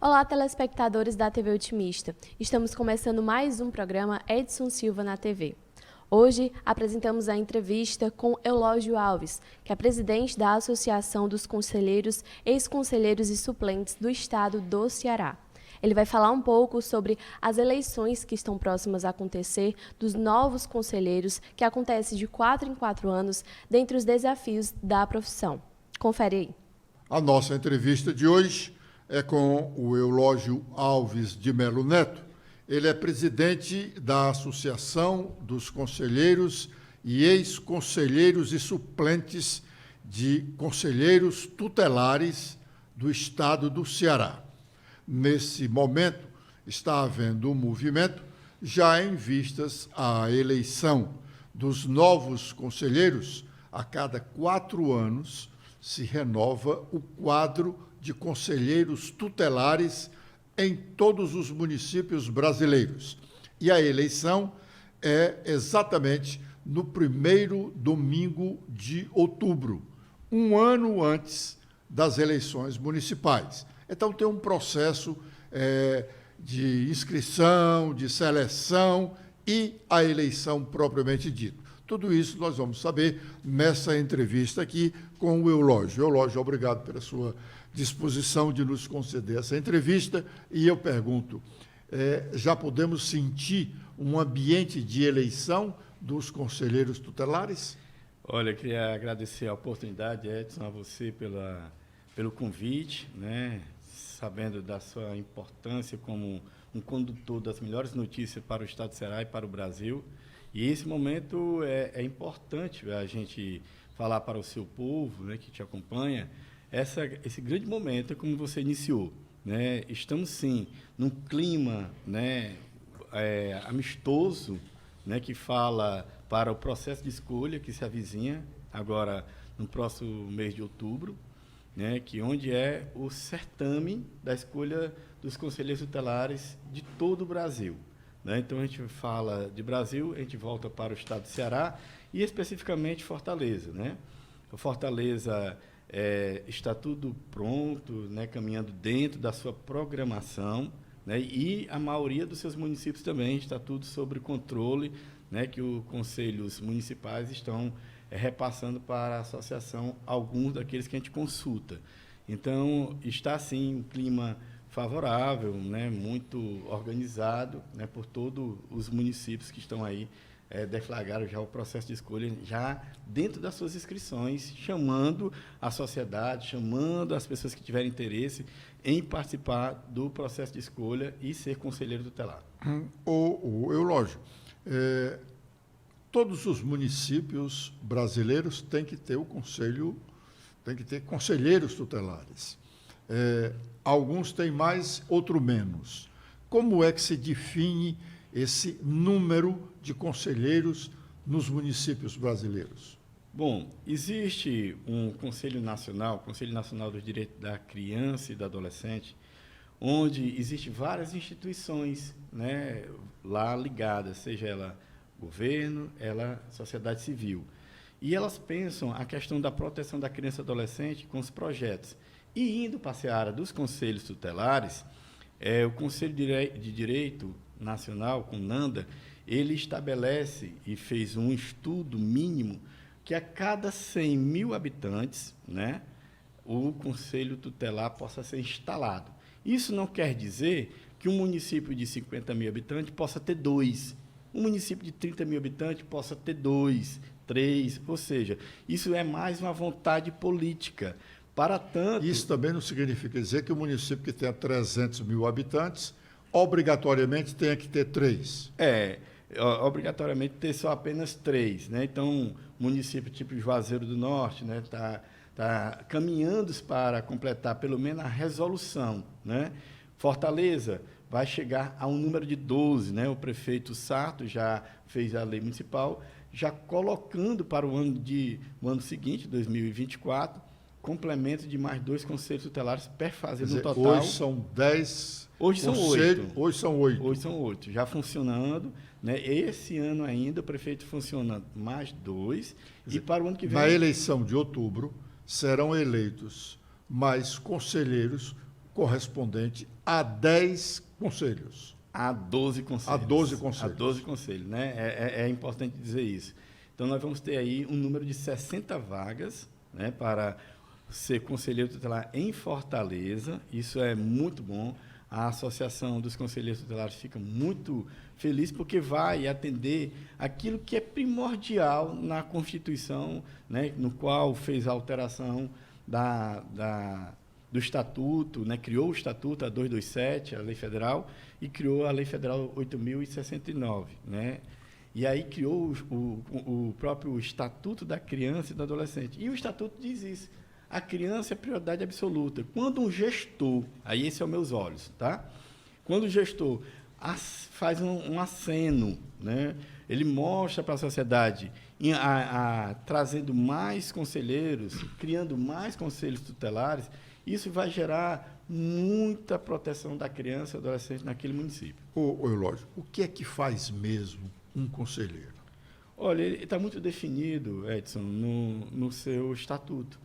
Olá, telespectadores da TV Otimista. Estamos começando mais um programa Edson Silva na TV. Hoje apresentamos a entrevista com Eulógio Alves, que é presidente da Associação dos Conselheiros, Ex-Conselheiros e Suplentes do Estado do Ceará. Ele vai falar um pouco sobre as eleições que estão próximas a acontecer, dos novos conselheiros, que acontece de 4 em 4 anos, dentre os desafios da profissão. Confere aí. A nossa entrevista de hoje é com o Eulógio Alves de Melo Neto. Ele é presidente da Associação dos Conselheiros e Ex-Conselheiros e Suplentes de Conselheiros Tutelares do Estado do Ceará. Nesse momento, está havendo um movimento já em vistas à eleição dos novos conselheiros. A cada 4 anos se renova o quadro de conselheiros tutelares em todos os municípios brasileiros. E a eleição é exatamente no primeiro domingo de outubro, um ano antes das eleições municipais. Então, tem um processo de inscrição, de seleção e a eleição propriamente dita. Tudo isso nós vamos saber nessa entrevista aqui com o Eulógio. Eulógio, obrigado pela sua disposição de nos conceder essa entrevista. E eu pergunto, já podemos sentir um ambiente de eleição dos conselheiros tutelares? Olha, eu queria agradecer a oportunidade, Edson, a você pelo convite, né? Sabendo da sua importância como um condutor das melhores notícias para o Estado do Ceará e para o Brasil. E esse momento é importante a gente falar para o seu povo, né, que te acompanha, esse grande momento, como você iniciou. Né? Estamos, sim, num clima, né, amistoso, né, que fala para o processo de escolha que se avizinha agora no próximo mês de outubro, né, onde é o certame da escolha dos conselheiros tutelares de todo o Brasil. Né? Então, a gente fala de Brasil, a gente volta para o estado do Ceará e, especificamente, Fortaleza. Né? Fortaleza está tudo pronto, né, caminhando dentro da sua programação, né, e a maioria dos seus municípios também está tudo sob controle, né, que os conselhos municipais estão repassando para a associação alguns daqueles que a gente consulta. Então, está, sim, um clima favorável, né, muito organizado, né, por todos os municípios que estão aí, deflagraram já o processo de escolha, já dentro das suas inscrições, chamando a sociedade, chamando as pessoas que tiverem interesse em participar do processo de escolha e ser conselheiro tutelar. Eulógio, todos os municípios brasileiros têm que ter tem que ter conselheiros tutelares. Alguns têm mais, outros menos. Como é que se define esse número de conselheiros nos municípios brasileiros? Bom, existe um Conselho Nacional dos Direitos da Criança e do Adolescente, onde existem várias instituições, né, lá ligadas, seja ela governo, ela sociedade civil. E elas pensam a questão da proteção da criança e adolescente com os projetos. E indo para a seara dos conselhos tutelares, o Conselho de Direito Nacional, com NANDA, ele estabelece e fez um estudo mínimo que a cada 100 mil habitantes, né, o Conselho Tutelar possa ser instalado. Isso não quer dizer que um município de 50 mil habitantes possa ter 2. Um município de 30 mil habitantes possa ter 2, 3, ou seja, isso é mais uma vontade política. Para tanto... Isso também não significa dizer que o município que tenha 300 mil habitantes, obrigatoriamente tenha que ter 3. Obrigatoriamente ter só apenas 3. Né? Então, município tipo Juazeiro do Norte, né, tá caminhando para completar pelo menos a resolução. Né? Fortaleza vai chegar a um número de 12. Né? O prefeito Sarto já fez a lei municipal, já colocando para o ano seguinte, 2024, complemento de mais 2 conselhos tutelares, fazendo um total... Hoje são 10 Hoje são conselhos... 8. Hoje são 8. Hoje são 8, já funcionando. Né? Esse ano ainda, o prefeito funcionando mais 2. E para o ano que vem... Na eleição de outubro, serão eleitos mais conselheiros correspondente a 10 conselhos. A 12 conselhos. A 12 conselhos. A 12 conselhos, né? É importante dizer isso. Então, nós vamos ter aí um número de 60 vagas, né, para ser conselheiro tutelar em Fortaleza. Isso é muito bom. A Associação dos Conselheiros Tutelares fica muito feliz porque vai atender aquilo que é primordial na Constituição, né, no qual fez a alteração do Estatuto, né, criou o Estatuto, a 227, a Lei Federal, e criou a Lei Federal 8.069, né? E aí criou o próprio Estatuto da Criança e do Adolescente. E o Estatuto diz isso. A criança é prioridade absoluta. Quando um gestor, aí esse é os meus olhos, tá? Quando o gestor faz um aceno, né? Ele mostra para a sociedade, trazendo mais conselheiros, criando mais conselhos tutelares, isso vai gerar muita proteção da criança e do adolescente naquele município. Ô Eulógio, o que é que faz mesmo um conselheiro? Olha, ele está muito definido, Edson, no seu estatuto.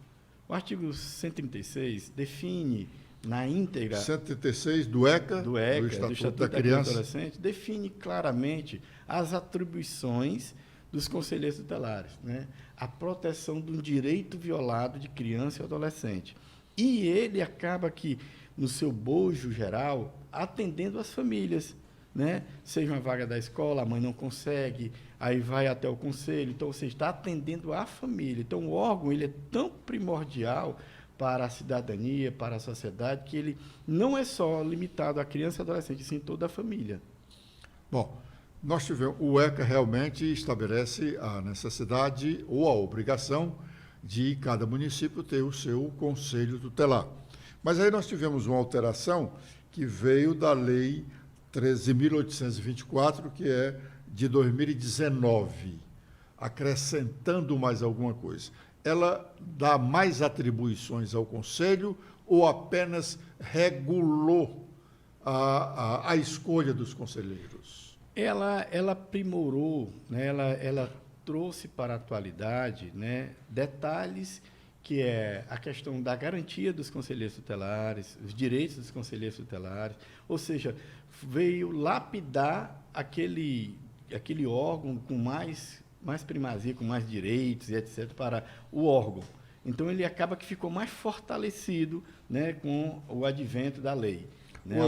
O artigo 136 define na íntegra... 136 do ECA, do Estatuto da Criança e Adolescente, define claramente as atribuições dos conselheiros tutelares, né? A proteção de um direito violado de criança e adolescente. E ele acaba que, no seu bojo geral, atendendo as famílias, né? Seja uma vaga da escola, a mãe não consegue, aí vai até o conselho. Então, você está atendendo a família. Então, o órgão ele é tão primordial para a cidadania, para a sociedade, que ele não é só limitado à criança e adolescente, sim toda a família. Bom, nós tivemos, o ECA realmente estabelece a necessidade ou a obrigação de cada município ter o seu conselho tutelar. Mas aí nós tivemos uma alteração que veio da Lei 13.824, que é de 2019, acrescentando mais alguma coisa. Ela dá mais atribuições ao Conselho ou apenas regulou a escolha dos conselheiros? Ela aprimorou, né? Ela trouxe para a atualidade, né, detalhes que é a questão da garantia dos conselheiros tutelares, os direitos dos conselheiros tutelares, ou seja, veio lapidar aquele órgão com mais primazia, com mais direitos e etc. para o órgão. Então, ele acaba que ficou mais fortalecido, né, com o advento da lei. Né,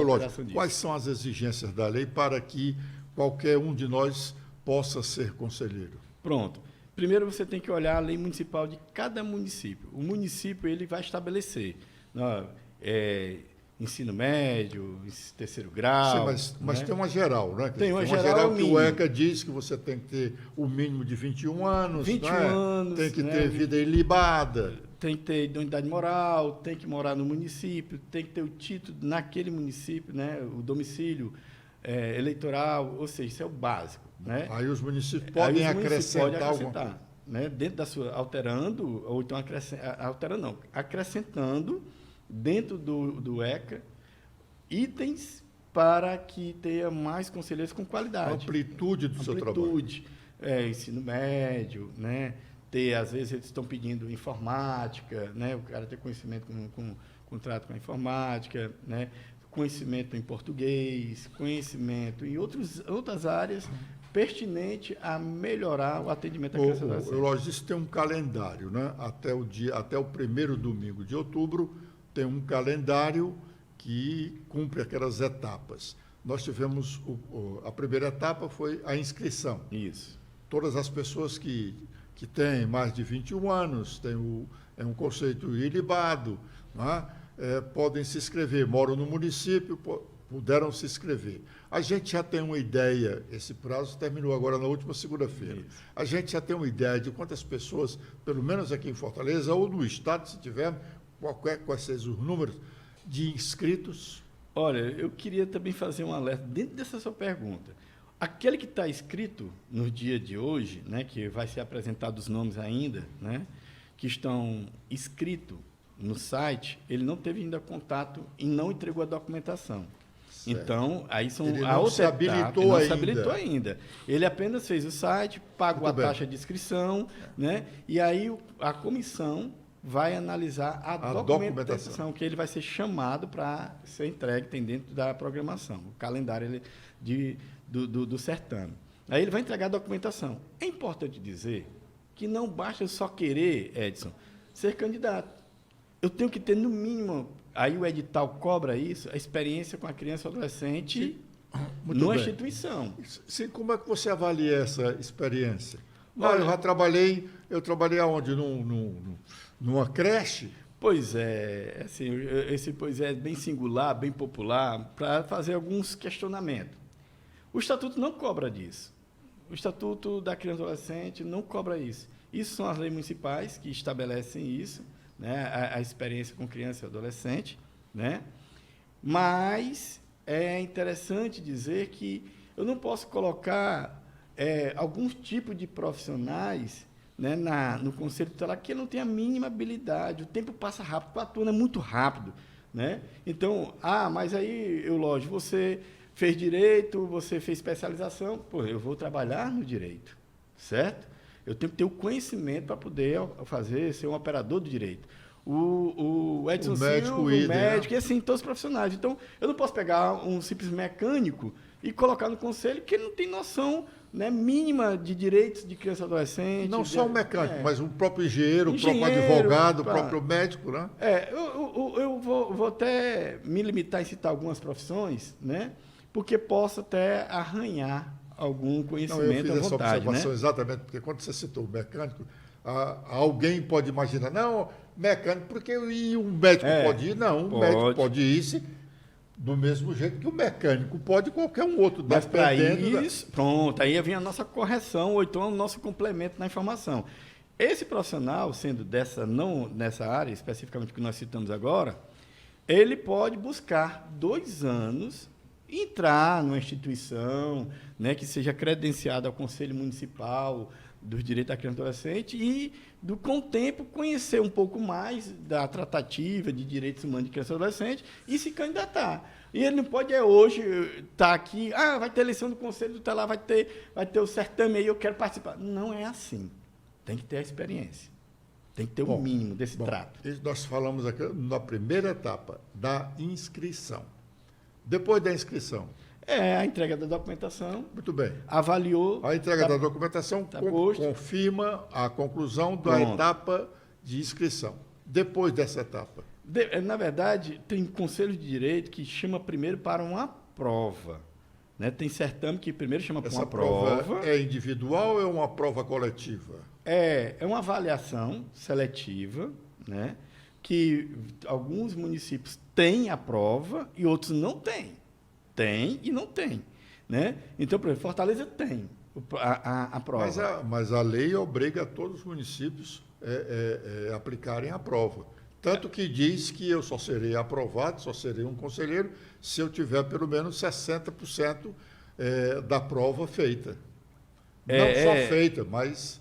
quais são as exigências da lei para que qualquer um de nós possa ser conselheiro? Pronto. Primeiro, você tem que olhar a lei municipal de cada município. O município ele vai estabelecer ensino médio, terceiro grau. Sim, mas tem uma geral, né? Tem uma geral que o ECA diz que você tem que ter o mínimo de 21 anos. 21 né? anos. Tem que ter vida ilibada. Tem que ter unidade moral, tem que morar no município, tem que ter o título naquele município, né? O domicílio eleitoral, ou seja, isso é o básico. Né? Aí os municípios podem acrescentar alguma coisa. Né? Dentro da sua, alterando, ou então acrescentando dentro do ECA itens para que tenha mais conselheiros com qualidade. Amplitude do seu trabalho. Ensino médio, né? Às vezes eles estão pedindo informática, né? O cara ter conhecimento com contrato com a informática, né? Conhecimento em português, conhecimento em outras áreas pertinente a melhorar o atendimento à criança e adolescente. Lógico, isso tem um calendário, né? Até o primeiro domingo de outubro tem um calendário que cumpre aquelas etapas. Nós tivemos a primeira etapa foi a inscrição. Isso. Todas as pessoas que têm mais de 21 anos, é um conceito ilibado, né? Podem se inscrever, moram no município, puderam se inscrever. A gente já tem uma ideia, esse prazo terminou agora na última segunda-feira. A gente já tem uma ideia de quantas pessoas, pelo menos aqui em Fortaleza, ou no estado, se tiver, quais sejam os números de inscritos? Olha, eu queria também fazer um alerta dentro dessa sua pergunta. Aquele que está inscrito no dia de hoje, né, que vai ser apresentado os nomes ainda, né, que estão inscritos no site, ele não teve ainda contato e não entregou a documentação. Certo. Então, aí são ele não se habilitou ainda. Ele apenas fez o site, pagou a taxa de inscrição, né? E aí a comissão vai analisar a documentação, documentação, que ele vai ser chamado para ser entregue, tem dentro da programação, o calendário do certame. Aí ele vai entregar a documentação. É importante dizer que não basta eu só querer, Edson, ser candidato. Eu tenho que ter, no mínimo, aí o edital cobra isso, a experiência com a criança ou adolescente numa instituição. Sim, como é que você avalia essa experiência? Olha, eu trabalhei aonde? Numa creche? Pois é, assim, esse pois é bem singular, bem popular, para fazer alguns questionamentos. O Estatuto não cobra disso. O Estatuto da Criança e Adolescente não cobra isso. Isso são as leis municipais que estabelecem isso, né, a experiência com criança e adolescente, né? Mas é interessante dizer que eu não posso colocar alguns tipos de profissionais, né, no Conselho Tutelar que não tem a mínima habilidade. O tempo passa rápido, o atuando é muito rápido, né? Então, mas aí, Eulógio, você fez direito, você fez especialização, pô, eu vou trabalhar no direito, certo? Eu tenho que ter o conhecimento para poder ser um operador do direito. O Edson Silva, o médico, e assim, todos os profissionais. Então, eu não posso pegar um simples mecânico e colocar no conselho que ele não tem noção, né, mínima de direitos de criança e adolescente. Não só o mecânico, mas o próprio engenheiro, o próprio advogado, o próprio médico, né? Eu vou até me limitar em citar algumas profissões, né, porque posso até arranhar algum conhecimento à vontade. Eu fiz essa observação exatamente, porque quando você citou o mecânico, alguém pode imaginar, não, mecânico, porque um médico pode ir? Não, o médico pode ir do mesmo jeito que o mecânico pode, qualquer um outro. Mas para isso, pronto, aí vem a nossa correção, ou então o nosso complemento na informação. Esse profissional, sendo não nessa área, especificamente que nós citamos agora, ele pode buscar 2 anos, entrar numa instituição, né, que seja credenciada ao Conselho Municipal dos Direitos da Criança e Adolescente e, com o tempo, conhecer um pouco mais da tratativa de direitos humanos de criança e adolescente e se candidatar. E ele não pode hoje estar aqui, vai ter eleição do Conselho Tutelar, vai ter o certame aí, eu quero participar. Não é assim. Tem que ter a experiência. Tem que ter o mínimo desse trato. Nós falamos aqui na primeira etapa da inscrição. Depois da inscrição. A entrega da documentação. Muito bem. Avaliou. A entrega da documentação confirma a conclusão da etapa de inscrição. Depois dessa etapa. Na verdade, tem conselho de direito que chama primeiro para uma prova. Né? Tem certame que primeiro chama para uma prova. Essa prova é individual ou é uma prova coletiva? É uma avaliação seletiva, né? Que alguns municípios têm a prova e outros não têm. Tem e não tem. Né? Então, por exemplo, Fortaleza tem a prova. Mas a lei obriga todos os municípios a aplicarem a prova. Tanto que diz que eu só serei aprovado, só serei um conselheiro, se eu tiver pelo menos 60% da prova feita. Não só feita, mas...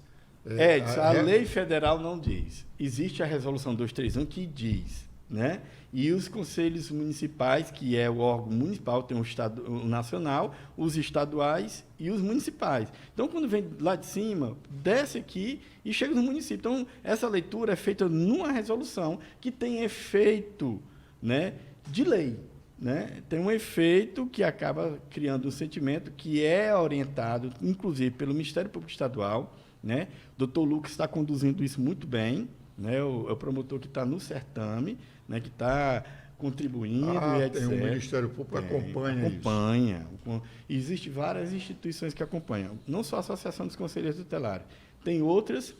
a lei federal não diz. Existe a resolução 231 que diz, né? E os conselhos municipais, que é o órgão municipal, tem o nacional, os estaduais e os municipais. Então, quando vem lá de cima, desce aqui e chega no município. Então, essa leitura é feita numa resolução que tem efeito, né, de lei. Né? Tem um efeito que acaba criando um sentimento que é orientado, inclusive, pelo Ministério Público Estadual. Né? O doutor Lucas está conduzindo isso muito bem, né? O promotor que está no certame, né? Que está contribuindo e etc. Tem o Ministério Público que acompanha isso. Existem várias instituições que acompanham, não só a Associação dos Conselheiros Tutelares, tem outras,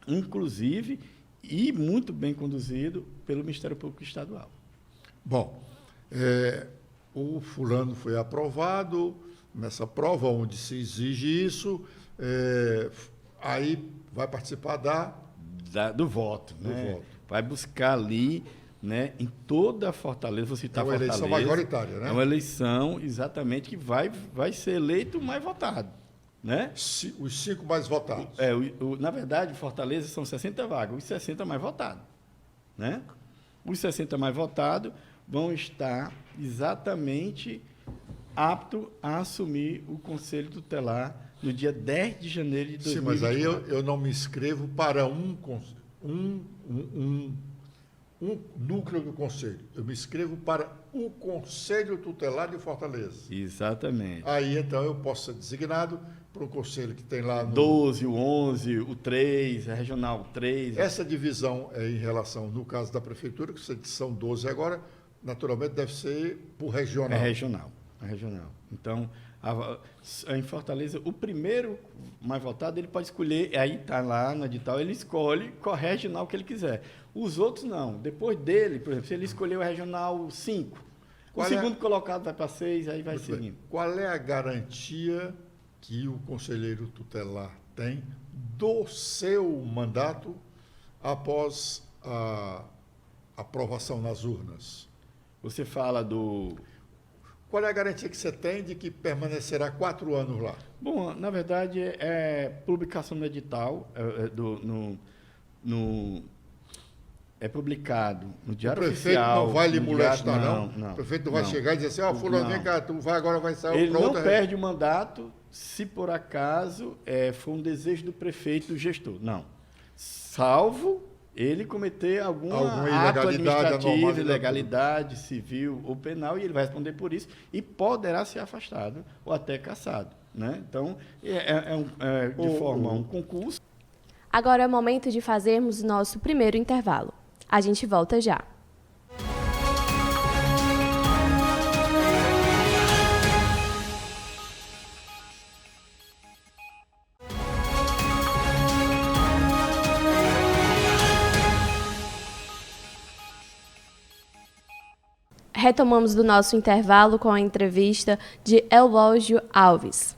inclusive, e muito bem conduzido pelo Ministério Público Estadual. Bom, o fulano foi aprovado, nessa prova onde se exige isso, aí vai participar do voto. Né? Vai buscar ali, né, em toda a Fortaleza, vou citar Fortaleza. É uma eleição majoritária, né? É uma eleição, exatamente, que vai ser eleito o mais votado. Né? Os 5 mais votados. Na verdade, Fortaleza são 60 vagas, os 60 mais votados. Né? Os 60 mais votados vão estar exatamente aptos a assumir o Conselho Tutelar no dia 10 de janeiro de 2024. Sim, mas aí eu não me inscrevo para um núcleo do Conselho. Eu me inscrevo para o Conselho Tutelar de Fortaleza. Exatamente. Aí, então, eu posso ser designado para um conselho que tem lá no... 12, o 11, o 3, a regional 3. Essa divisão é em relação, no caso da prefeitura, que são 12 agora, naturalmente deve ser por regional. É regional. Então, em Fortaleza, o primeiro mais votado, ele pode escolher, aí está lá no edital, ele escolhe qual regional que ele quiser. Os outros não. Depois dele, por exemplo, se ele escolher o regional 5, o segundo colocado vai para 6, aí vai seguindo. Qual é a garantia que o conselheiro tutelar tem do seu mandato após a aprovação nas urnas? Você fala do... Qual é a garantia que você tem de que permanecerá 4 anos lá? Bom, na verdade, é publicação no edital, é publicado no Diário Oficial. O prefeito não vai lhe molestar, não. O prefeito não vai chegar e dizer assim, fulano, vem cá, agora vai sair Ele para outra... Ele não perde o mandato se, por acaso, for um desejo do prefeito gestor. Não. Salvo ele cometer algum ato administrativo, ilegalidade civil ou penal, e ele vai responder por isso e poderá ser afastado ou até cassado. Né? Então, de forma um concurso. Agora é o momento de fazermos o nosso primeiro intervalo. A gente volta já. Retomamos do nosso intervalo com a entrevista de Eulógio Alves.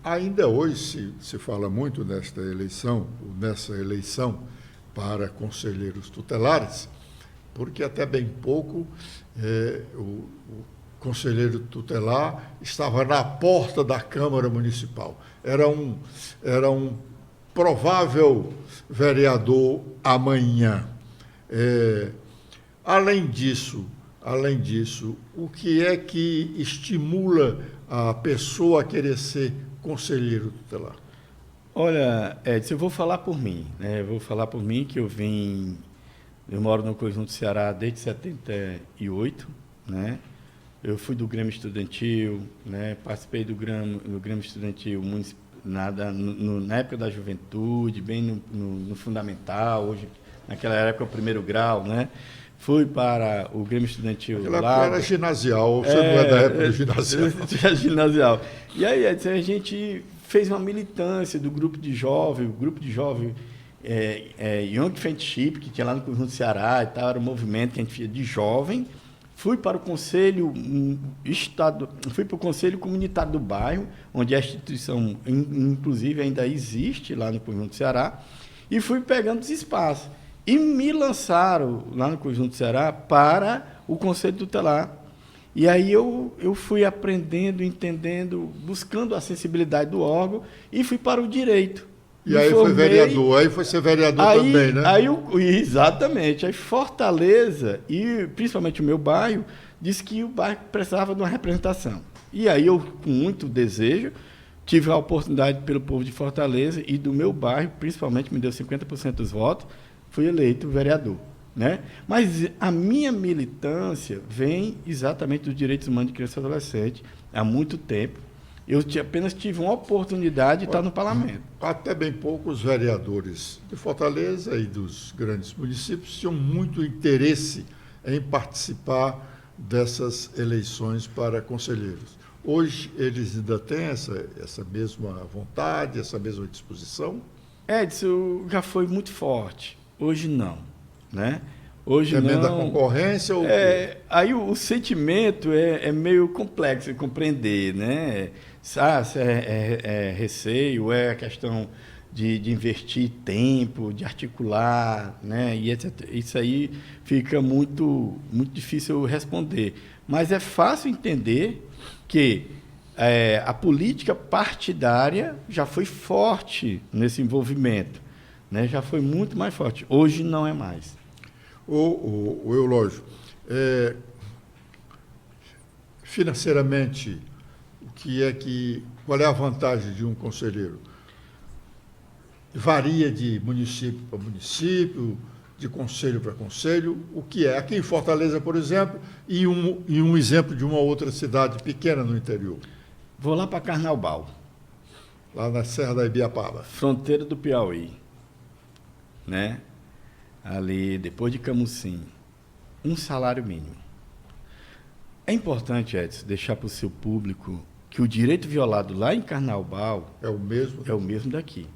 Ainda hoje se fala muito nessa eleição para conselheiros tutelares, porque até bem pouco o conselheiro tutelar estava na porta da Câmara Municipal. Era um provável vereador amanhã. Além disso, o que é que estimula a pessoa a querer ser conselheiro tutelar? Olha, Edson, eu vou falar por mim, né? Eu vou falar por mim que eu moro no Conjunto Ceará desde 78, né? Eu fui do Grêmio Estudantil, né? Participei do Grêmio Estudantil na época da juventude, bem no fundamental, hoje, naquela época, o primeiro grau, né? Fui para o Grêmio Estudantil lá. Lá. Era ginasial, você não é da época do ginasial. Ginasial. E aí, Edson, a gente fez uma militância do grupo de jovem, Young Friendship, que tinha lá no Conjunto Ceará e tal, era um movimento que a gente fazia de jovem. Fui para o Conselho Comunitário do Bairro, onde a instituição, inclusive, ainda existe lá no Conjunto Ceará, e fui pegando os espaços. E me lançaram lá no Conjunto Ceará para o Conselho Tutelar. E aí eu fui aprendendo, entendendo, buscando a sensibilidade do órgão e fui para o direito. E aí foi vereador, aí foi ser vereador também, né? Exatamente. Aí Fortaleza, e principalmente o meu bairro, disse que o bairro precisava de uma representação. E aí eu, com muito desejo, tive a oportunidade pelo povo de Fortaleza e do meu bairro, principalmente, me deu 50% dos votos, fui eleito vereador, né? Mas a minha militância vem exatamente dos direitos humanos de criança e adolescente há muito tempo. Eu apenas tive uma oportunidade de estar no parlamento. Até bem poucos vereadores de Fortaleza e dos grandes municípios tinham muito interesse em participar dessas eleições para conselheiros. Hoje eles ainda têm essa mesma vontade, essa mesma disposição? Edson, já foi muito forte. Hoje não, né? Hoje não. Da concorrência? Ou aí o sentimento é meio complexo de compreender, né? Se é receio, é a questão de investir tempo, de articular, né? E etc. Isso aí fica muito, muito difícil responder. Mas é fácil entender que a política partidária já foi forte nesse envolvimento, né? Já foi muito mais forte. Hoje não é mais. O Eulógio, financeiramente, qual é a vantagem de um conselheiro? varia de município para município, de conselho para conselho, o que é. Aqui em Fortaleza, por exemplo, e um exemplo de uma outra cidade pequena no interior. Vou lá para Carnaubal. Lá na Serra da Ibiapaba. Fronteira do Piauí, né? Ali, depois de Camusim, um salário mínimo. É importante, Edson, deixar para o seu público que o direito violado lá em Carnaubal É o mesmo? é o mesmo daqui.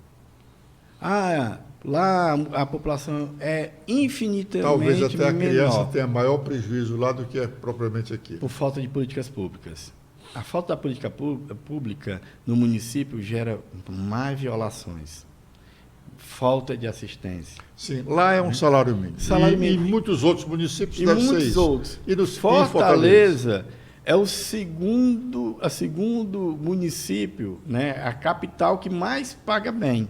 Lá a população é infinitamente Talvez até a criança menor, tenha maior prejuízo lá do que é propriamente aqui. por falta de políticas públicas. A falta da política pública no município gera mais violações, falta de assistência. Sim, lá é um salário mínimo. Salário E mínimo. em muitos outros municípios E deve ser muitos isso. outros. E no Fortaleza é o segundo município, né, a capital que mais paga bem.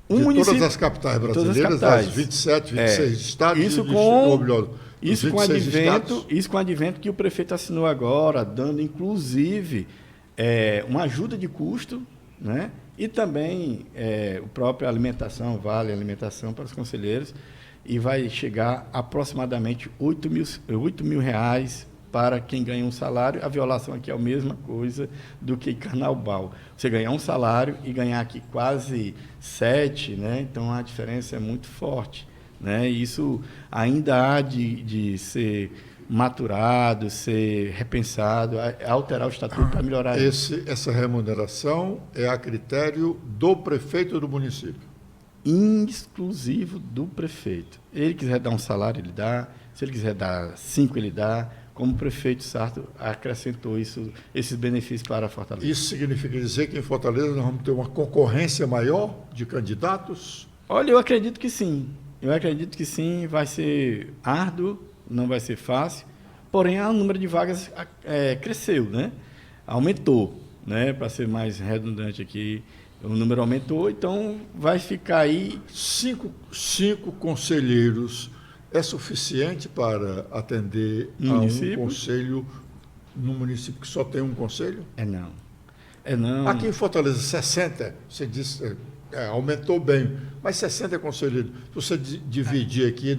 De todas as capitais todas as brasileiras, capitais. das 27, 26 estados, Isso e com- ou melhor, Isso os com 26 advento, estados. isso com advento que o prefeito assinou agora, dando inclusive uma ajuda de custo, né? E também o próprio alimentação, vale alimentação para os conselheiros, e vai chegar aproximadamente 8 mil reais para quem ganha um salário. A violação aqui é a mesma coisa do que em Carnaubal. Você ganhar um salário e ganhar aqui quase 7, né? Então a diferença é muito forte, né? E isso ainda há de ser maturado, ser repensado, alterar o estatuto para melhorar isso. Essa remuneração é a critério do prefeito do município. Exclusivo do prefeito. Ele quiser dar um salário, ele dá. Se ele quiser dar 5, ele dá. Como o prefeito Sarto acrescentou esses benefícios para a Fortaleza. Isso significa dizer que em Fortaleza nós vamos ter uma concorrência maior de candidatos? Olha, eu acredito que sim. Eu acredito que sim, vai ser árduo, não vai ser fácil. Porém, o número de vagas cresceu, né? Aumentou, né? Para ser mais redundante aqui, o número aumentou, então vai ficar aí. Cinco conselheiros é suficiente para atender a um conselho num município que só tem um conselho? Não. Não. Aqui em Fortaleza, 60, você disse, aumentou bem, mas 60 conselheiros. Se você dividir aqui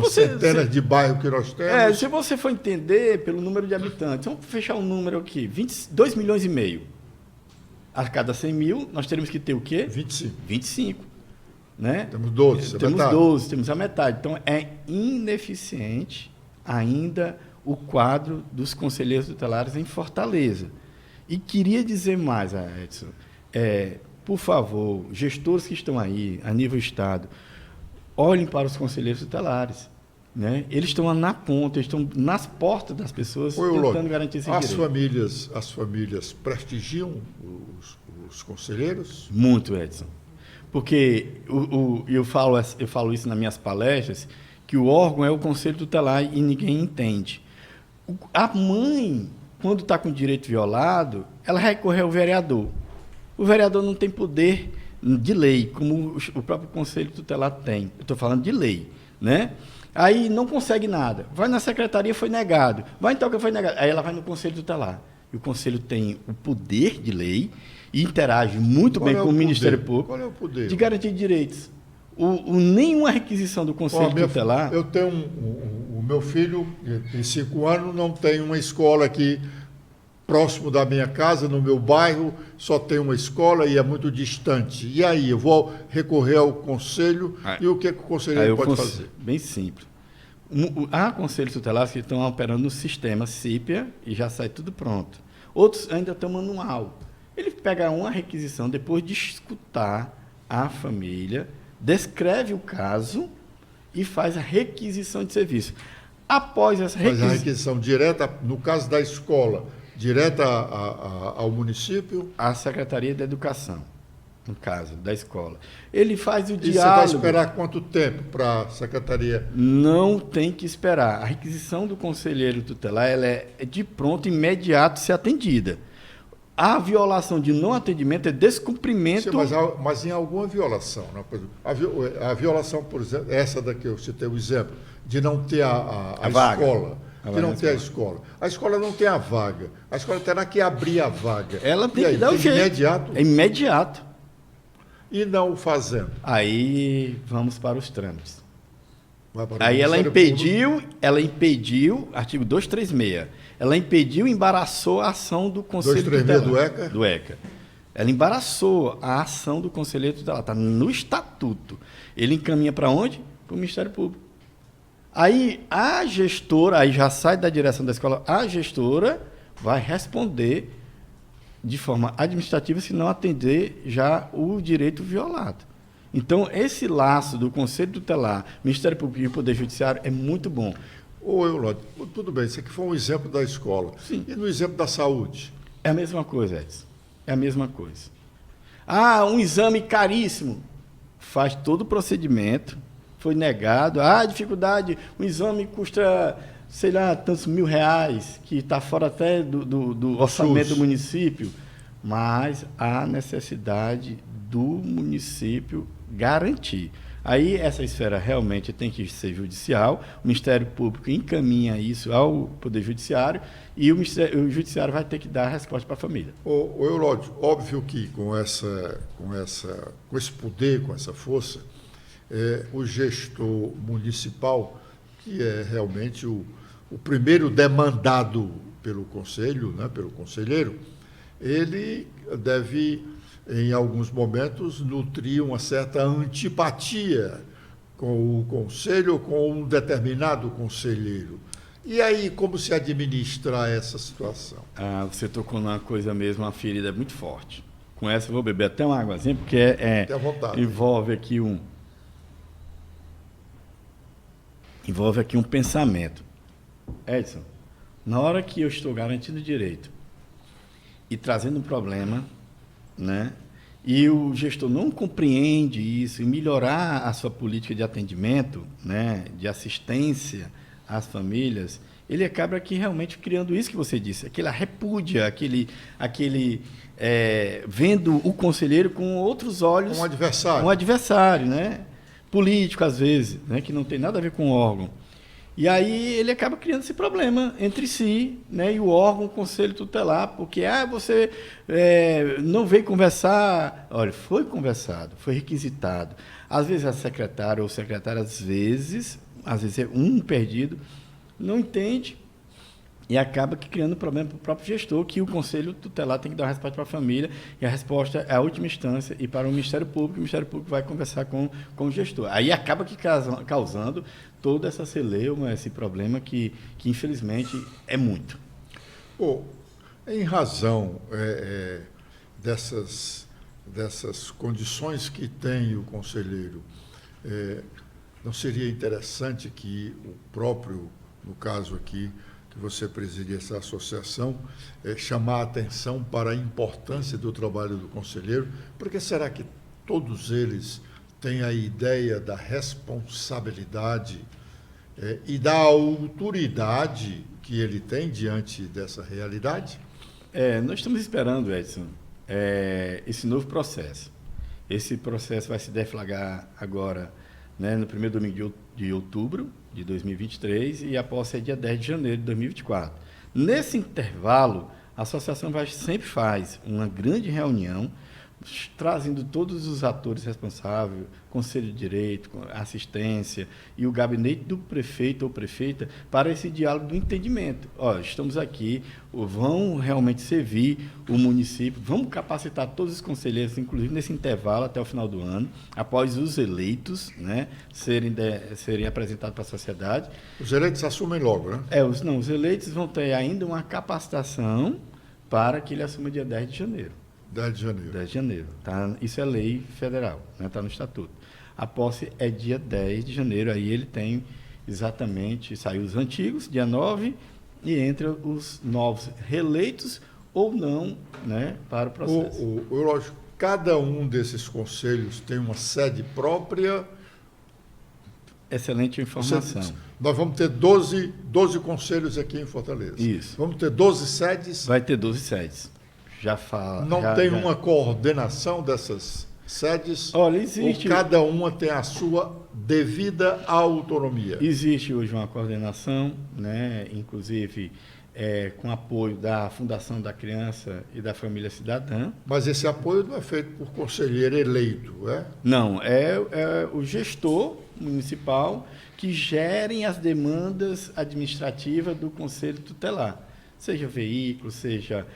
centenas de bairros que nós temos... Se você for entender pelo número de habitantes, vamos fechar um número aqui, 2 milhões e meio. A cada 100 mil, nós teremos que ter o quê? 25. 25. Né? Temos 12, temos metade. 12, temos a metade. Então, é ineficiente ainda o quadro dos conselheiros tutelares em Fortaleza. E queria dizer mais, Edson, por favor, gestores que estão aí, a nível Estado, olhem para os conselheiros tutelares. Né? Eles estão na ponta, eles estão nas portas das pessoas, tentando garantir esse direito. As famílias prestigiam os conselheiros? Muito, Edson. Porque eu falo isso nas minhas palestras, que o órgão é o conselho tutelar e ninguém entende. A mãe, quando está com o direito violado, ela recorre ao vereador. O vereador não tem poder de lei, como o próprio conselho tutelar tem. Eu estou falando de lei, né? Aí não consegue nada. Vai na secretaria, foi negado. Vai então que foi negado. Aí ela vai no conselho tutelar. E o conselho tem o poder de lei e interage muito bem com o Ministério Público. Qual é o poder? De garantir direitos. Nenhuma requisição do conselho tutelar... Eu tenho o meu filho, tem 5 anos, não tem uma escola aqui próximo da minha casa, no meu bairro, só tem uma escola e é muito distante. E aí, eu vou recorrer ao conselho e o que o conselheiro pode fazer? Bem simples. Há conselhos tutelares que estão operando no sistema CIPIA e já sai tudo pronto. Outros ainda estão manual. Ele pega uma requisição, depois de escutar a família, descreve o caso e faz a requisição de serviço. Após essa requisição... Faz a requisição direta, no caso da escola, direta ao município? À Secretaria da Educação, no caso da escola. Ele faz o diálogo... E você vai esperar quanto tempo para a Secretaria? Não tem que esperar. A requisição do conselheiro tutelar ela é de pronto, imediato, ser atendida. A violação de não atendimento é descumprimento... Sim, mas em alguma violação, né? A violação, por exemplo, essa daqui eu citei o exemplo, de não ter a escola... De não ter a escola. A escola não tem a vaga. A escola terá que abrir a vaga. Ela tem que dar o jeito. Imediato? É imediato. e não o fazendo? Aí vamos para os trâmites. Vai para o Aí ela Ministério impediu, artigo 236, ela impediu e embaraçou a ação do Conselho 236 Tutelar. do ECA? Do ECA. Ela embaraçou a ação do Conselheiro Tutelar, está no estatuto. Ele encaminha para onde? Para o Ministério Público. Aí a gestora, aí já sai da direção da escola, a gestora vai responder de forma administrativa se não atender já o direito violado. Então, esse laço do Conselho Tutelar, Ministério Público e Poder Judiciário é muito bom. Ô, Eulódio, tudo bem, isso aqui foi um exemplo da escola. Sim. E no exemplo da saúde? É a mesma coisa, Edson. É a mesma coisa. Ah, um exame caríssimo. Faz todo o procedimento, foi negado. Ah, dificuldade, um exame custa, sei lá, tantos R$1.000, que está fora até do orçamento do município. Mas há necessidade do município garantir. Aí essa esfera realmente tem que ser judicial, o Ministério Público encaminha isso ao Poder Judiciário e o Judiciário vai ter que dar a resposta para a família. Ô Eulódio, óbvio que com esse poder, com essa força, o gestor municipal, que é realmente o primeiro demandado pelo conselho, né, pelo conselheiro, ele deve, em alguns momentos, nutrir uma certa antipatia com o conselho ou com um determinado conselheiro. E aí, como se administra essa situação? Ah, você tocou numa coisa mesmo, uma ferida muito forte. Com essa eu vou beber até uma águazinha, porque Tenha vontade. envolve aqui um pensamento. Edson, na hora que eu estou garantindo o direito e trazendo um problema, né, e o gestor não compreende isso e melhorar a sua política de atendimento, né, de assistência às famílias, ele acaba aqui realmente criando isso que você disse, aquela repúdia, vendo o conselheiro com outros olhos. Um adversário. Um adversário, né, político às vezes, né, que não tem nada a ver com o órgão. E aí ele acaba criando esse problema entre si, né, e o órgão, o conselho tutelar, porque você não veio conversar. Olha, foi conversado, foi requisitado. Às vezes a secretária ou o secretário, às vezes é um perdido, não entende e acaba criando problema para o próprio gestor, que o conselho tutelar tem que dar uma resposta para a família, e a resposta é a última instância, e para o Ministério Público vai conversar com o gestor. Aí acaba causando toda essa celeuma, esse problema que infelizmente é muito. Em razão dessas condições que tem o conselheiro, não seria interessante que o próprio, no caso aqui, que você preside essa associação, chamar a atenção para a importância do trabalho do conselheiro? Porque será que todos eles têm a ideia da responsabilidade e da autoridade que ele tem diante dessa realidade? Nós estamos esperando, Edson, esse novo processo. Esse processo vai se deflagrar agora, né, no primeiro domingo de outubro de 2023 e a posse é dia 10 de janeiro de 2024. Nesse intervalo, a associação sempre faz uma grande reunião, trazendo todos os atores responsáveis, Conselho de Direito, assistência e o gabinete do prefeito ou prefeita para esse diálogo do entendimento. Estamos aqui, vão realmente servir o município, vamos capacitar todos os conselheiros, inclusive nesse intervalo até o final do ano, após os eleitos, né, serem apresentados para a sociedade. Os eleitos assumem logo, né? Os eleitos vão ter ainda uma capacitação para que ele assuma dia 10 de janeiro. 10 de janeiro. 10 de janeiro. Tá? Isso é lei federal, está, né? No estatuto. A posse é dia 10 de janeiro, aí ele tem exatamente, saiu os antigos, dia 9, e entra os novos reeleitos ou não, né, para o processo. Lógico, cada um desses conselhos tem uma sede própria. Excelente informação. Nós vamos ter 12 conselhos aqui em Fortaleza. Isso. Vamos ter 12 sedes. Vai ter 12 sedes. Não tem uma coordenação dessas sedes? Olha, existe. Ou cada uma tem a sua devida autonomia? Existe hoje uma coordenação, né? Inclusive com apoio da Fundação da Criança e da Família Cidadã. Mas esse apoio não é feito por conselheiro eleito, é? Não, é o gestor municipal que gerem as demandas administrativas do Conselho Tutelar. Seja veículo, seja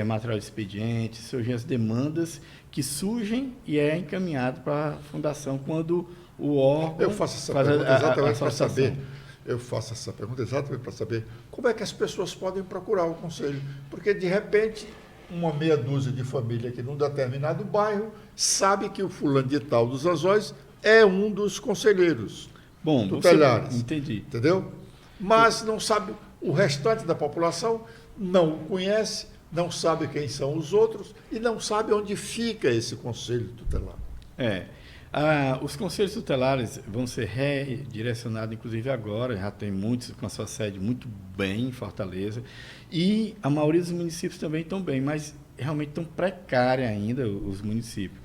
material de expediente, sejam as demandas que surgem e é encaminhado para a Fundação quando o órgão... Eu faço essa pergunta exatamente para saber... Eu faço essa pergunta exatamente para saber como é que as pessoas podem procurar o conselho. Porque, de repente, uma meia dúzia de família aqui num determinado bairro sabe que o fulano de tal dos Anzóis é um dos conselheiros tutelares. Entendi. Entendeu? Mas não sabe, o restante da população não o conhece, não sabe quem são os outros e não sabe onde fica esse conselho tutelar. Os conselhos tutelares vão ser redirecionados, inclusive agora, já tem muitos com a sua sede muito bem em Fortaleza, e a maioria dos municípios também estão bem, mas realmente estão precários ainda os municípios.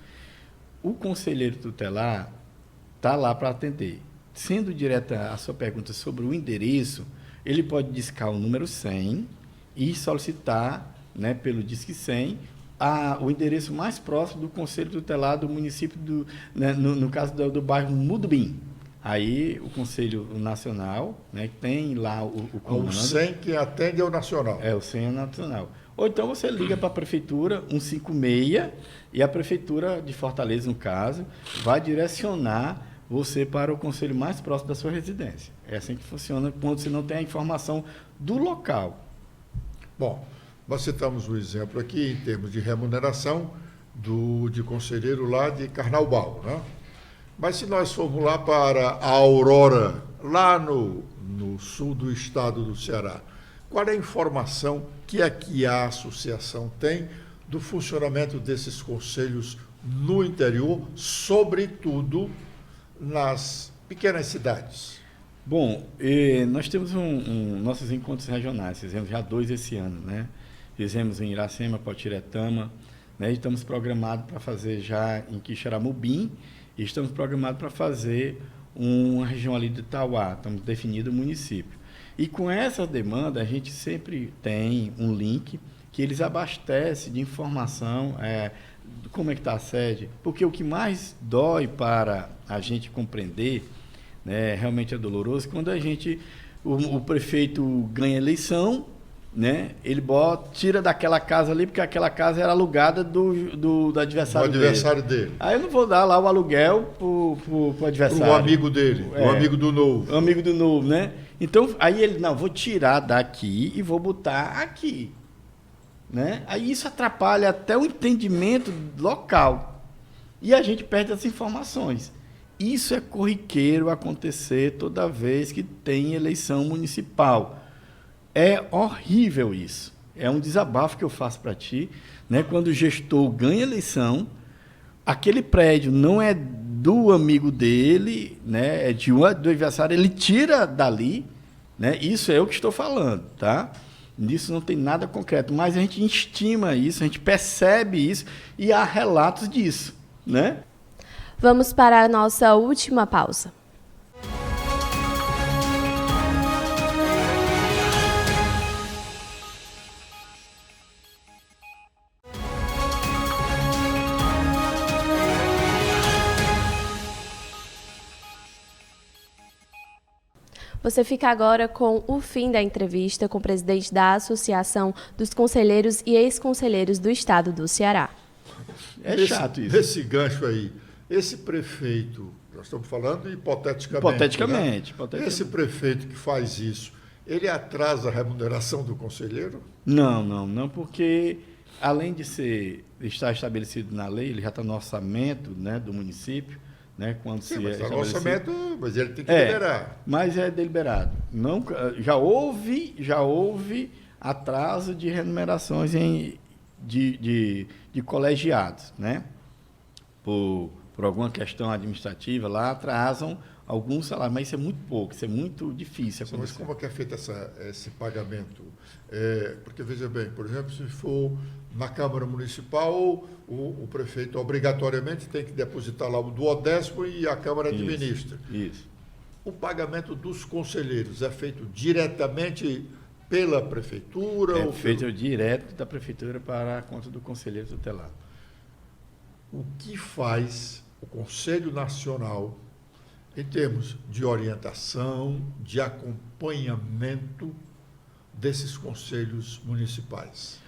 O conselheiro tutelar está lá para atender. Sendo direta a sua pergunta sobre o endereço, ele pode discar o número 100 e solicitar, né, pelo Disque 100, o endereço mais próximo do Conselho Tutelar do município, no caso do bairro Mudubim. Aí o Conselho Nacional, né, tem lá o comando. O 100 que atende ao Nacional. O 100 é o Nacional. Ou então você liga para a Prefeitura 156 e a Prefeitura de Fortaleza, no caso, vai direcionar você para o conselho mais próximo da sua residência. É assim que funciona quando você não tem a informação do local. Bom, nós citamos um exemplo aqui, em termos de remuneração, de conselheiro lá de Carnaubal, né? Mas se nós formos lá para a Aurora, lá no sul do estado do Ceará, qual é a informação que aqui a associação tem do funcionamento desses conselhos no interior, sobretudo nas pequenas cidades? Bom, nós temos nossos encontros regionais, fizemos já 2 esse ano, né? Fizemos em Iracema, Potiretama, né? Estamos programados para fazer já em Quixeramobim e estamos programados para fazer uma região ali de Itauá, estamos definindo o município. E com essa demanda, a gente sempre tem um link que eles abastecem de informação, como é que está a sede, porque o que mais dói para a gente compreender, né, realmente é doloroso, quando o prefeito ganha eleição, né, ele tira daquela casa ali, porque aquela casa era alugada do adversário dele. Aí eu não vou dar lá o aluguel pro adversário. O amigo dele, o amigo do novo. O amigo do novo, né? Então, aí ele, vou tirar daqui e vou botar aqui. Né? Aí isso atrapalha até o entendimento local. E a gente perde as informações. Isso é corriqueiro acontecer toda vez que tem eleição municipal. É horrível isso. É um desabafo que eu faço para ti, né? Quando o gestor ganha eleição, aquele prédio não é do amigo dele, né? É do adversário, ele tira dali, né? Isso é o que estou falando, tá? Nisso não tem nada concreto, mas a gente estima isso, a gente percebe isso e há relatos disso, né? Vamos para a nossa última pausa. Você fica agora com o fim da entrevista com o presidente da Associação dos Conselheiros e Ex-Conselheiros do Estado do Ceará. Chato isso. Esse gancho aí, esse prefeito, nós estamos falando hipoteticamente. Né? Esse prefeito que faz isso, ele atrasa a remuneração do conselheiro? Não, porque além de estar estabelecido na lei, ele já está no orçamento, né, do município. Né, quando sim, mas o orçamento, mas ele tem que deliberar. Mas é deliberado. Não, já houve atraso de remunerações de colegiados, né? Por alguma questão administrativa, lá atrasam alguns salários, mas isso é muito pouco, isso é muito difícil acontecer. Mas como é que é feito esse pagamento? Porque, veja bem, por exemplo, se for na Câmara Municipal, o prefeito obrigatoriamente tem que depositar lá o 12º e a Câmara administra. Isso. O pagamento dos conselheiros é feito diretamente pela prefeitura? É ou feito direto da prefeitura para a conta do conselheiro tutelar. O que faz o Conselho Nacional em termos de orientação, de acompanhamento desses conselhos municipais?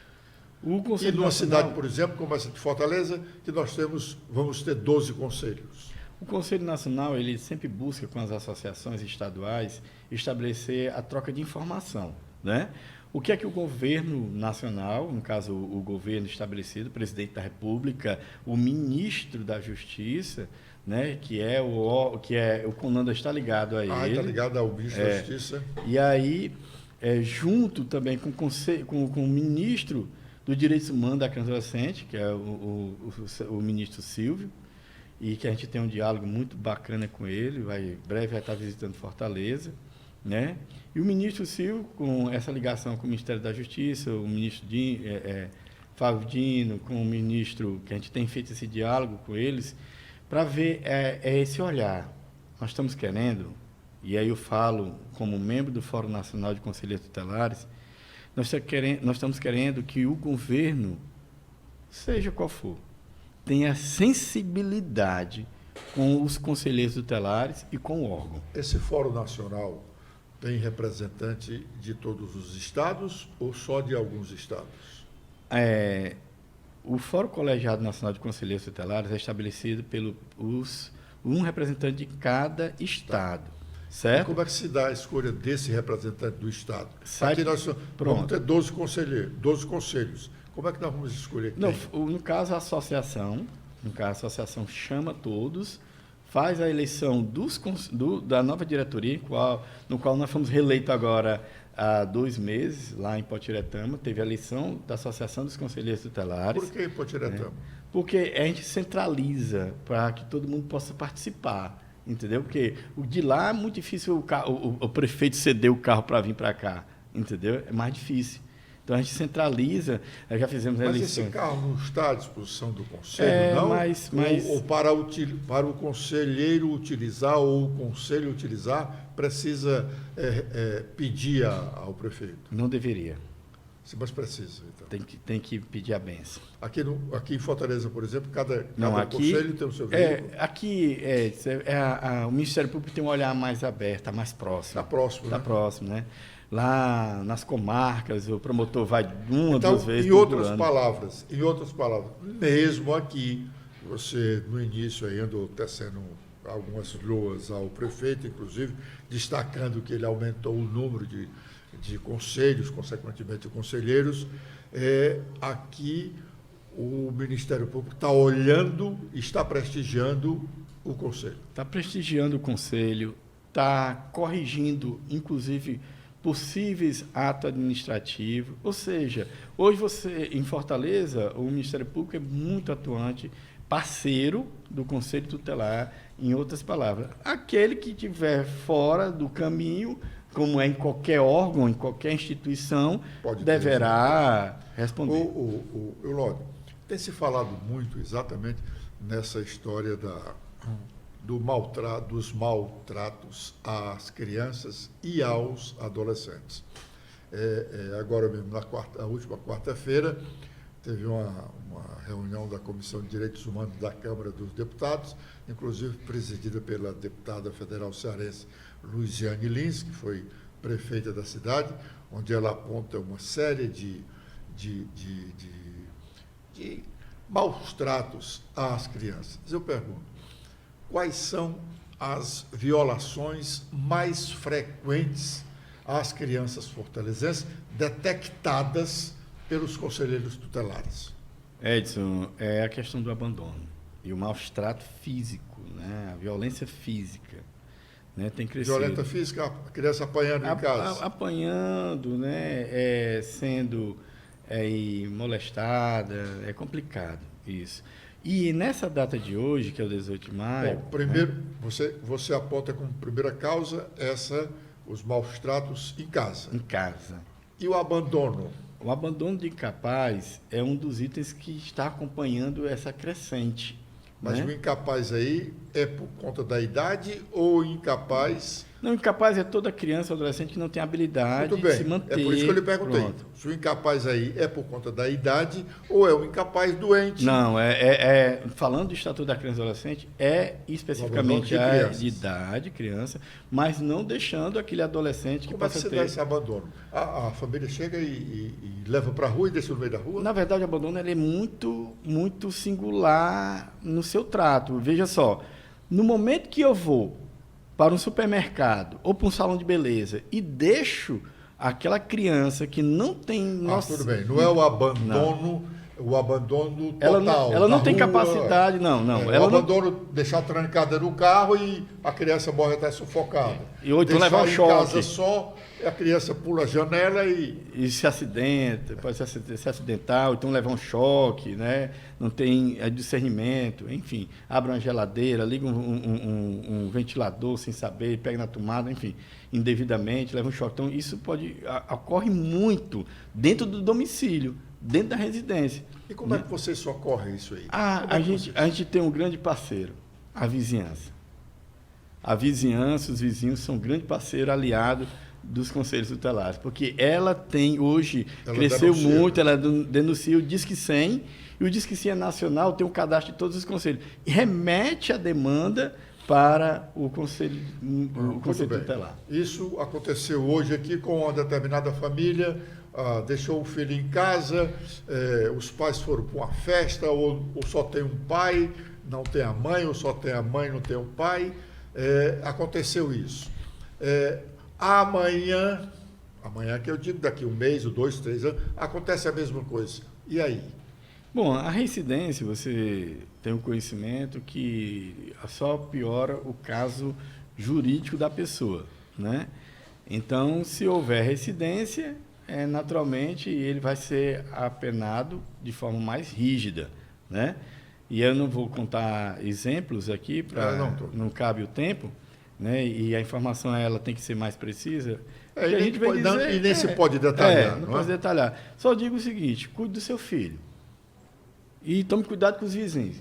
O E Conselho numa Nacional, cidade, por exemplo, como essa de Fortaleza, que vamos ter 12 conselhos. o Conselho Nacional ele sempre busca, com as associações estaduais, estabelecer a troca de informação, né? O que é que o governo nacional, no caso o governo estabelecido, o presidente da República, o ministro da Justiça, né, que o comando está ligado a ele. Está ligado ao ministro da Justiça. E aí, junto também com o ministro do Direitos Humanos da Criança e Adolescente, que é o ministro Silvio, e que a gente tem um diálogo muito bacana com ele, breve vai estar visitando Fortaleza, né? E o ministro Silvio, com essa ligação com o Ministério da Justiça, o ministro Fábio Dino, com o ministro, que a gente tem feito esse diálogo com eles, para ver esse olhar. Nós estamos querendo, e aí eu falo como membro do Fórum Nacional de Conselheiros Tutelares, nós estamos querendo que o governo, seja qual for, tenha sensibilidade com os conselheiros tutelares e com o órgão. Esse Fórum Nacional tem representante de todos os estados ou só de alguns estados? O Fórum Colegiado Nacional de Conselheiros Tutelares é estabelecido um representante de cada estado, certo? E como é que se dá a escolha desse representante do estado? Aqui nós vamos ter 12 conselhos. Como é que nós vamos escolher quem? Não, no caso, a associação chama todos, faz a eleição da nova diretoria, no qual nós fomos reeleitos agora há 2 meses, lá em Potiretama, teve a eleição da Associação dos Conselheiros Tutelares. Por que em Potiretama? Porque a gente centraliza para que todo mundo possa participar, entendeu? Porque de lá é muito difícil o prefeito ceder o carro para vir para cá, entendeu? É mais difícil. Então, a gente centraliza, já fizemos a eleição. Mas esse carro não está à disposição do Conselho, não? Ou para o conselheiro utilizar, ou o Conselho utilizar, precisa pedir ao prefeito? Não deveria. Mas precisa, então. Tem que pedir a benção. Aqui em Fortaleza, por exemplo, cada conselho tem o seu veículo? Aqui, o Ministério Público tem um olhar mais aberto, está mais próximo. Está próximo, Está né? próximo, né? Lá nas comarcas, o promotor vai uma, 2 vezes em por outras ano. palavras, mesmo aqui, você no início aí andou tecendo algumas loas ao prefeito, inclusive, destacando que ele aumentou o número de conselhos, consequentemente conselheiros. Aqui o Ministério Público está olhando, está prestigiando o Conselho. Está prestigiando o Conselho, está corrigindo, inclusive, possíveis atos administrativos. Ou seja, hoje em Fortaleza, o Ministério Público é muito atuante, parceiro do Conselho Tutelar, em outras palavras. Aquele que estiver fora do caminho, como é em qualquer órgão, em qualquer instituição, deverá responder. Eulódio, tem se falado muito exatamente nessa história dos maltratos às crianças e aos adolescentes. Agora mesmo, na última quarta-feira, teve uma reunião da Comissão de Direitos Humanos da Câmara dos Deputados, inclusive presidida pela deputada federal cearense Luiziane Lins, que foi prefeita da cidade, onde ela aponta uma série de maus tratos às crianças. Eu pergunto, quais são as violações mais frequentes às crianças fortalezenses detectadas pelos conselheiros tutelares? Edson, é a questão do abandono e o maus-trato físico, né? A violência física, né? Tem crescido. Violência física, a criança apanhando em casa? Apanhando, né? Sendo molestada, é complicado isso. E nessa data de hoje, que é o 18 de maio... Bom, primeiro, você aponta como primeira causa os maus-tratos em casa. Em casa. E o abandono? O abandono de incapaz é um dos itens que está acompanhando essa crescente. Mas né? o incapaz aí é por conta da idade ou incapaz Não, incapaz é toda criança ou adolescente que não tem habilidade de se manter. É por isso que eu lhe perguntei. Pronto. Se o incapaz aí é por conta da idade ou é o incapaz doente? Não, falando do Estatuto da Criança e Adolescente, é especificamente a de idade, criança, mas não deixando aquele adolescente que Como é que possa você ter... dá esse abandono? A família chega e leva para a rua e deixa no meio da rua? Na verdade, o abandono ele é muito singular no seu trato. Veja só, no momento que eu vou para um supermercado ou para um salão de beleza e deixo aquela criança que não tem... Tudo bem, não é o abandono... Não. O abandono total. Ela não tem capacidade, não. O abandono, deixar trancada no carro e a criança morre até sufocada. E ou então levar um choque. Em casa só, a criança pula a janela e se acidenta, pode se acidentar, ou então levar um choque, né? Não tem discernimento, enfim. Abre uma geladeira, liga um ventilador sem saber, pega na tomada, enfim, indevidamente, leva um choque. Então, isso ocorre muito dentro do domicílio, dentro da residência. E como é que você socorre isso aí? A gente tem um grande parceiro, a vizinhança. A vizinhança, os vizinhos são um grande parceiro, aliado dos conselhos tutelares, porque ela tem hoje, cresceu muito, ela denuncia o Disque 100, e o Disque 100 é nacional, tem um cadastro de todos os conselhos, e remete a demanda para o conselho tutelar. Isso aconteceu hoje aqui com uma determinada família, deixou o filho em casa, os pais foram para uma festa, ou só tem um pai, não tem a mãe, ou só tem a mãe, não tem o pai. Aconteceu isso. Amanhã que eu digo daqui 1 mês, ou 2, 3 anos, acontece a mesma coisa. E aí? Bom, a reincidência, você tem um conhecimento que só piora o caso jurídico da pessoa, né? Então, se houver reincidência, naturalmente ele vai ser apenado de forma mais rígida, né? E eu não vou contar exemplos aqui, não cabe o tempo, né? E a informação ela tem que ser mais precisa. E nem se pode detalhar. Não pode detalhar. Só digo o seguinte: cuide do seu filho. E tome cuidado com os vizinhos.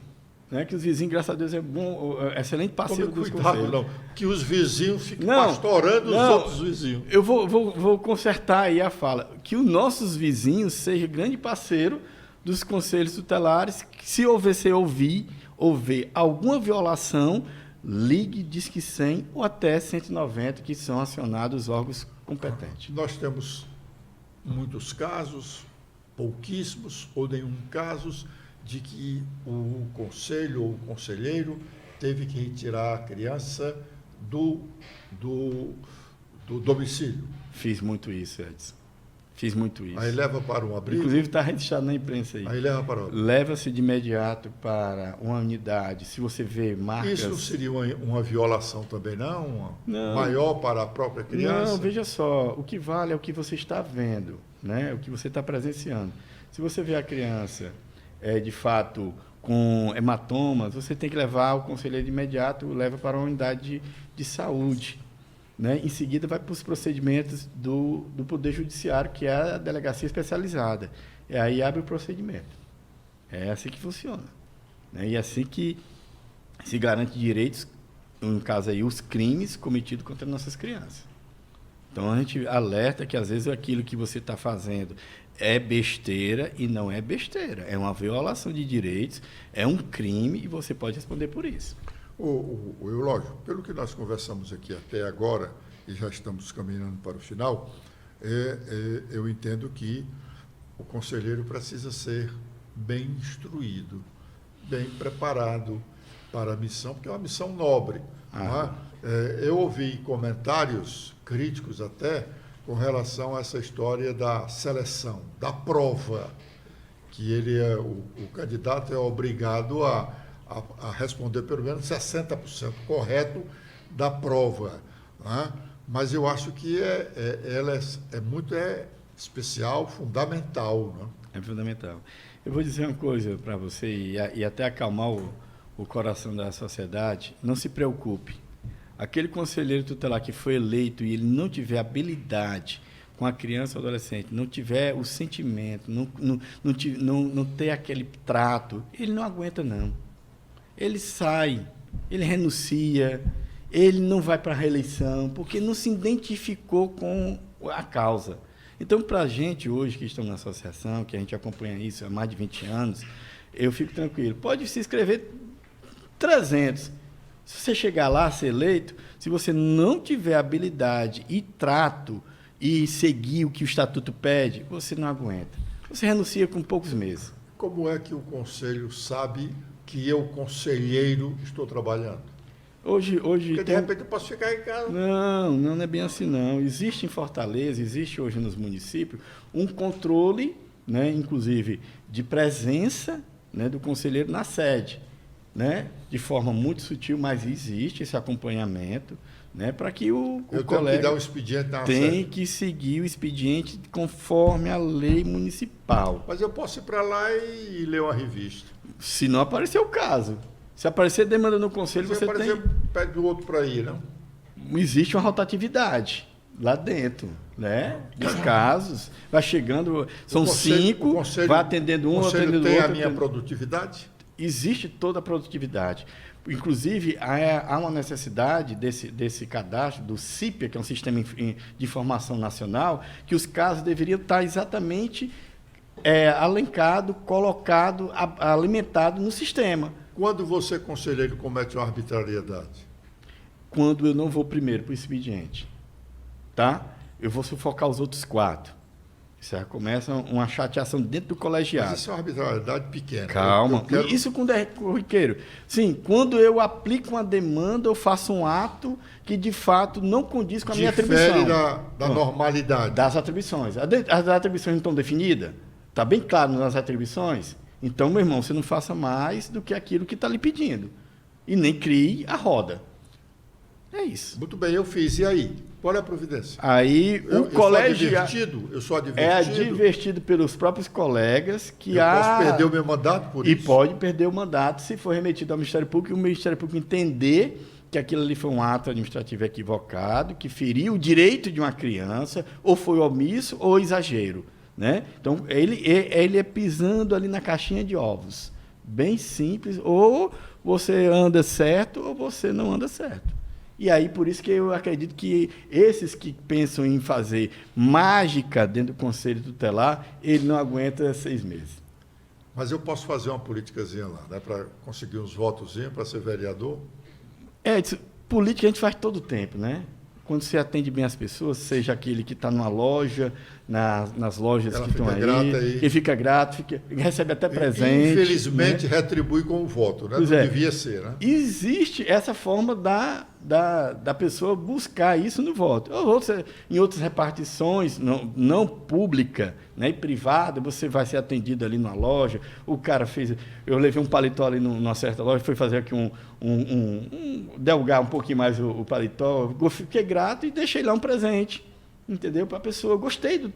Né? Que os vizinhos, graças a Deus, é bom, excelente parceiro dos conselhos. Não, que os vizinhos fiquem pastorando os outros vizinhos. Eu vou consertar aí a fala. Que os nossos vizinhos sejam grande parceiro dos conselhos tutelares, que se houver alguma violação, ligue, Disque 100 ou até 190, que são acionados os órgãos competentes. Nós temos muitos casos, pouquíssimos ou nenhum casos, de que o conselho ou o conselheiro teve que retirar a criança do domicílio. Fiz muito isso, Edson. Fiz muito isso. Aí leva para um abrigo? Inclusive está registrado na imprensa aí. Aí leva para onde? Leva-se de imediato para uma unidade. Se você vê marcas... Isso não seria uma violação também, não? Não. Maior para a própria criança? Não, veja só. O que vale é o que você está vendo, né? O que você está presenciando. Se você vê a criança, de fato, com hematomas, você tem que levar o conselheiro de imediato, leva para uma unidade de saúde. Né? Em seguida, vai para os procedimentos do Poder Judiciário, que é a delegacia especializada. E aí abre o procedimento. É assim que funciona. Né? E é assim que se garante direitos, no caso aí, os crimes cometidos contra nossas crianças. Então, a gente alerta que, às vezes, aquilo que você está fazendo é besteira e não é besteira. É uma violação de direitos, é um crime e você pode responder por isso. Eulógio, pelo que nós conversamos aqui até agora, e já estamos caminhando para o final, eu entendo que o conselheiro precisa ser bem instruído, bem preparado para a missão, porque é uma missão nobre. Não é? Eu ouvi comentários críticos até com relação a essa história da seleção, da prova, que o candidato é obrigado a responder pelo menos 60% correto da prova. Né? Mas eu acho que ela é muito especial, fundamental. Né? É fundamental. Eu vou dizer uma coisa para você, e até acalmar o coração da sociedade: não se preocupe. Aquele conselheiro tutelar que foi eleito e ele não tiver habilidade com a criança ou adolescente, não tiver o sentimento, não ter aquele trato, ele não aguenta, não. Ele sai, ele renuncia, ele não vai para a reeleição, porque não se identificou com a causa. Então, para a gente hoje, que estamos na associação, que a gente acompanha isso há mais de 20 anos, eu fico tranquilo. Pode se inscrever 300. Se você chegar lá, ser eleito, se você não tiver habilidade e trato e seguir o que o Estatuto pede, você não aguenta. Você renuncia com poucos meses. Como é que o Conselho sabe que eu, conselheiro, estou trabalhando? Hoje Porque, de repente, eu posso ficar em casa. Não é bem assim, não. Existe em Fortaleza, existe hoje nos municípios, um controle, né, inclusive, de presença, né, do conselheiro na sede, né, de forma muito sutil, mas existe esse acompanhamento, né, para que o Eu colega tenho que dar o expediente na tem sede. que seguir o expediente conforme a lei municipal. Mas eu posso ir para lá e ler uma revista. Se não aparecer o caso. Se aparecer demanda no conselho, Se você aparecer, tem... pede o outro para ir, não? Existe uma rotatividade lá dentro, né? Dos casos, vai chegando, são 5, vai atendendo um, o conselho atendendo tem outro. a minha produtividade? Existe toda a produtividade. Inclusive, há uma necessidade desse cadastro, do CIPA, que é um Sistema de Informação Nacional, que os casos deveriam estar exatamente alencado, colocado, alimentado no sistema. Quando você, conselheiro, comete uma arbitrariedade? Quando eu não vou primeiro para o expediente, tá? Eu vou sufocar os outros 4. Isso já começa uma chateação dentro do colegiado. Mas isso é uma arbitrariedade pequena. Calma. Eu quero... Isso com corriqueiro. Sim, quando eu aplico uma demanda, eu faço um ato que, de fato, não condiz com a minha atribuição. Difere da normalidade. Das atribuições. As atribuições não estão definidas? Está bem claro nas atribuições? Então, meu irmão, você não faça mais do que aquilo que está lhe pedindo. E nem crie a roda. É isso. Muito bem, eu fiz. E aí? Qual é a providência? Aí o colegiado... Eu sou advertido? É advertido pelos próprios colegas que eu posso perder o meu mandato por isso? E pode perder o mandato se for remetido ao Ministério Público e o Ministério Público entender que aquilo ali foi um ato administrativo equivocado, que feriu o direito de uma criança, ou foi omisso ou exagero. Né? Então, ele é pisando ali na caixinha de ovos. Bem simples. Ou você anda certo ou você não anda certo. E aí, por isso que eu acredito que esses que pensam em fazer mágica dentro do Conselho Tutelar, ele não aguenta 6 meses. Mas eu posso fazer uma politicazinha lá, né, para conseguir uns votozinhos, para ser vereador? Política a gente faz todo o tempo, né? Quando você atende bem as pessoas, seja aquele que está numa loja, nas lojas Ela que estão aí, que fica grato, recebe até presente. Infelizmente, né? Retribui com o voto, né? Pois não é. devia ser, né? Existe essa forma da pessoa buscar isso no voto. Em outras repartições, não pública, né, e privada, você vai ser atendido ali numa loja. O cara fez... Eu levei um paletó ali numa certa loja, fui fazer aqui delgar um pouquinho mais o paletó. Eu fiquei grato e deixei lá um presente. Entendeu? Para a pessoa. Eu gostei do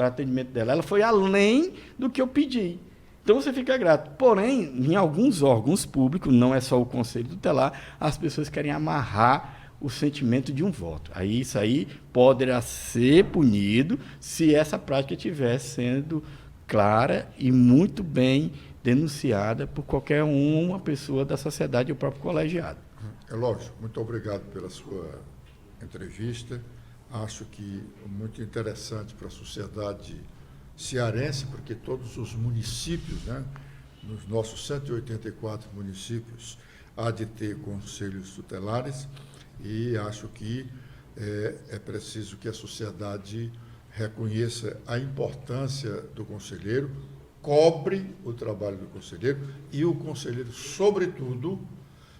atendimento dela. Ela foi além do que eu pedi. Então, você fica grato. Porém, em alguns órgãos públicos, não é só o Conselho Tutelar, as pessoas querem amarrar o sentimento de um voto. Aí, isso aí poderá ser punido se essa prática estiver sendo clara e muito bem denunciada por qualquer uma pessoa da sociedade ou próprio colegiado. Elógio, muito obrigado pela sua entrevista. Acho que muito interessante para a sociedade cearense, porque todos os municípios, né, nos nossos 184 municípios, há de ter conselhos tutelares, e acho que é preciso que a sociedade reconheça a importância do conselheiro, cobre o trabalho do conselheiro e o conselheiro, sobretudo,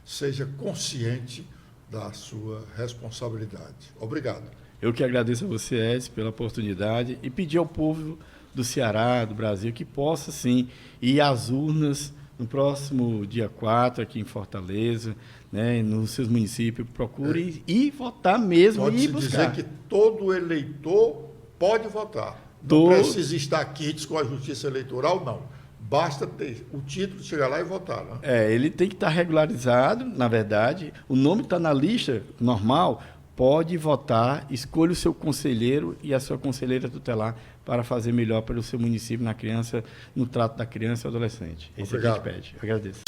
seja consciente da sua responsabilidade. Obrigado. Eu que agradeço a você, Edson, pela oportunidade e pedir ao povo do Ceará, do Brasil, que possa, sim, ir às urnas no próximo dia 4, aqui em Fortaleza, né, nos seus municípios. Procure ir votar mesmo e buscar. Pode-se dizer que todo eleitor pode votar. Não precisa estar quites com a justiça eleitoral, não. Basta ter o título de chegar lá e votar. Né? Ele tem que estar regularizado, na verdade. O nome está na lista normal. Pode votar, escolha o seu conselheiro e a sua conselheira tutelar para fazer melhor pelo seu município, na criança, no trato da criança e adolescente. Esse é o que a gente pede. Eu agradeço.